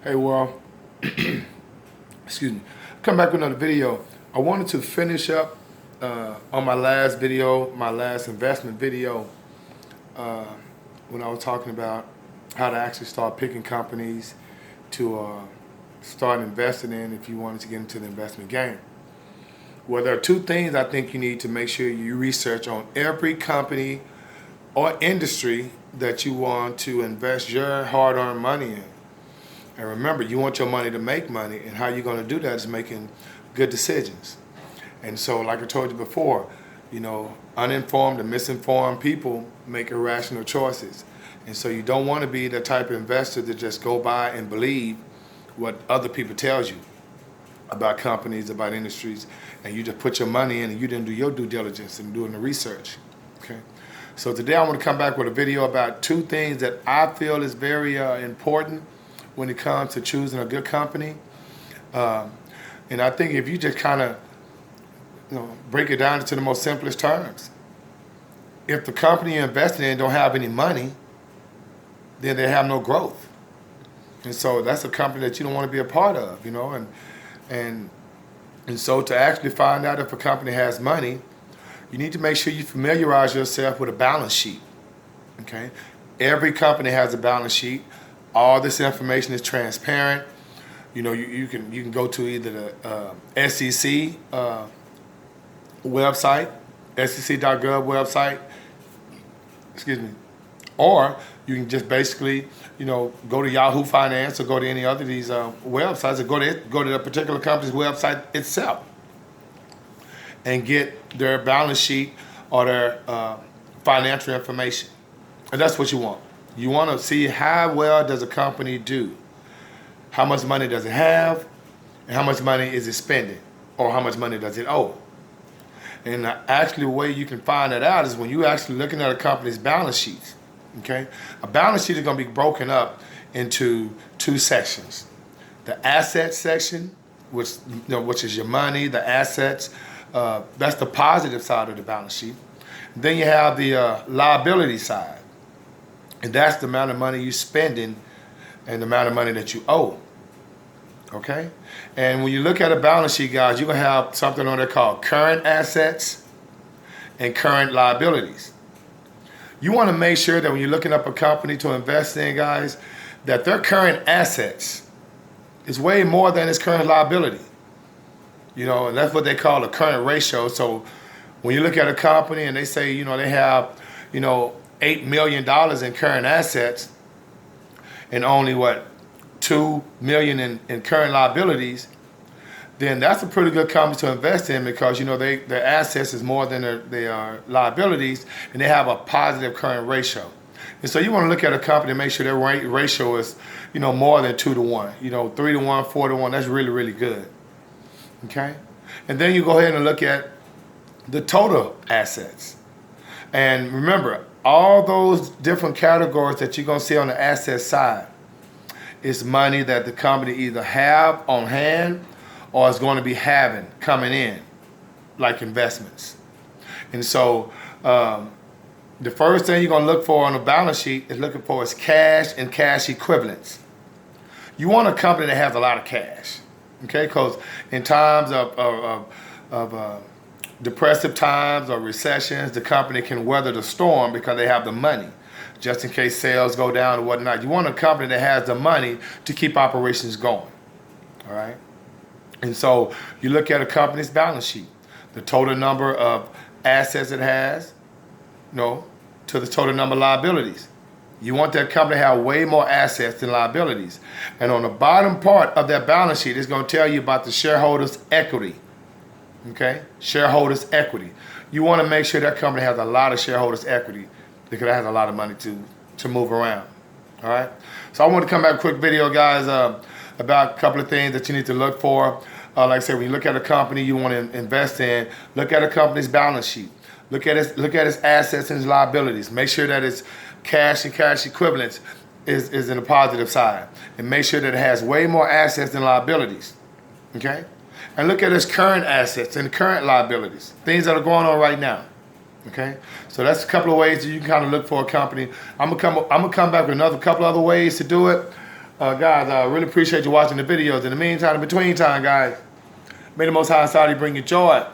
Hey, well, excuse me. Come back with another video. I wanted to finish up on my last video, my last investment video, uh, when I was talking about how to actually start picking companies to start investing in if you wanted to get into the investment game. Well, there are two things I think you need to make sure you research on every company or industry that you want to invest your hard-earned money in. And remember, you want your money to make money, and how you're going to do that is making good decisions. And so, like I told you before, uninformed and misinformed people make irrational choices. And so you don't want to be the type of investor that just go by and believe what other people tells you about companies, about industries, and you just put your money in and you didn't do your due diligence and doing the research. Okay. So today I want to come back with a video about two things that I feel is very important when it comes to choosing a good company. And I think if you just kind of break it down into the most simplest terms, if the company you're investing in don't have any money, then they have no growth. And so that's a company that you don't want to be a part of, and so to actually find out if a company has money, you need to make sure you familiarize yourself with a balance sheet. Okay? Every company has a balance sheet. All this information is transparent. You can go to either the SEC website, SEC.gov website, excuse me, or you can just basically, go to Yahoo Finance or go to any other of these websites, or go to the particular company's website itself and get their balance sheet or their financial information. And that's what you want. You want to see how well does a company do, how much money does it have, and how much money is it spending, or how much money does it owe. And actually the way you can find that out is when you're actually looking at a company's balance sheets. Okay? A balance sheet is going to be broken up into two sections. The asset section, which is your money, the assets, that's the positive side of the balance sheet. Then you have the liability side. And that's the amount of money you're spending and the amount of money that you owe. Okay? And when you look at a balance sheet, guys, you're going to have something on there called current assets and current liabilities. You want to make sure that when you're looking up a company to invest in, guys, that their current assets is way more than its current liability. And that's what they call a current ratio. So when you look at a company and they say, they have, $8 million in current assets and only $2 million in current liabilities, then that's a pretty good company to invest in because their assets is more than their liabilities, and they have a positive current ratio. And so you want to look at a company and make sure their ratio is more than 2 to 1, 3 to 1, 4 to 1. That's really, really good. Okay, and then you go ahead and look at the total assets, and remember, all those different categories that you're going to see on the asset side is money that the company either have on hand or is going to be having coming in, like investments. And so the first thing you're going to look for on a balance sheet is cash and cash equivalents. You want a company that has a lot of cash, okay? Because in times of depressive times or recessions, the company can weather the storm because they have the money, just in case sales go down or whatnot. You want a company that has the money to keep operations going, all right? And so you look at a company's balance sheet, the total number of assets it has, to the total number of liabilities. You want that company to have way more assets than liabilities. And on the bottom part of that balance sheet, it's going to tell you about the shareholders' equity. Okay? Shareholders' equity. You want to make sure that company has a lot of shareholders' equity because it has a lot of money to move around. All right? So I want to come back with a quick video, guys, about a couple of things that you need to look for. Like I said, when you look at a company you want to invest in, look at a company's balance sheet. Look at its assets and its liabilities. Make sure that its cash and cash equivalents is in the positive side. And make sure that it has way more assets than liabilities. Okay? And look at its current assets and current liabilities, things that are going on right now. Okay, so that's a couple of ways that you can kind of look for a company. I'm gonna come back with another couple other ways to do it. Guys, I really appreciate you watching the videos. In the meantime, in between time, guys, may the Most High inside you bring you joy.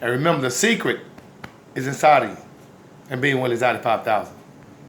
And remember, the secret is inside of you. And being well is out of 5,000.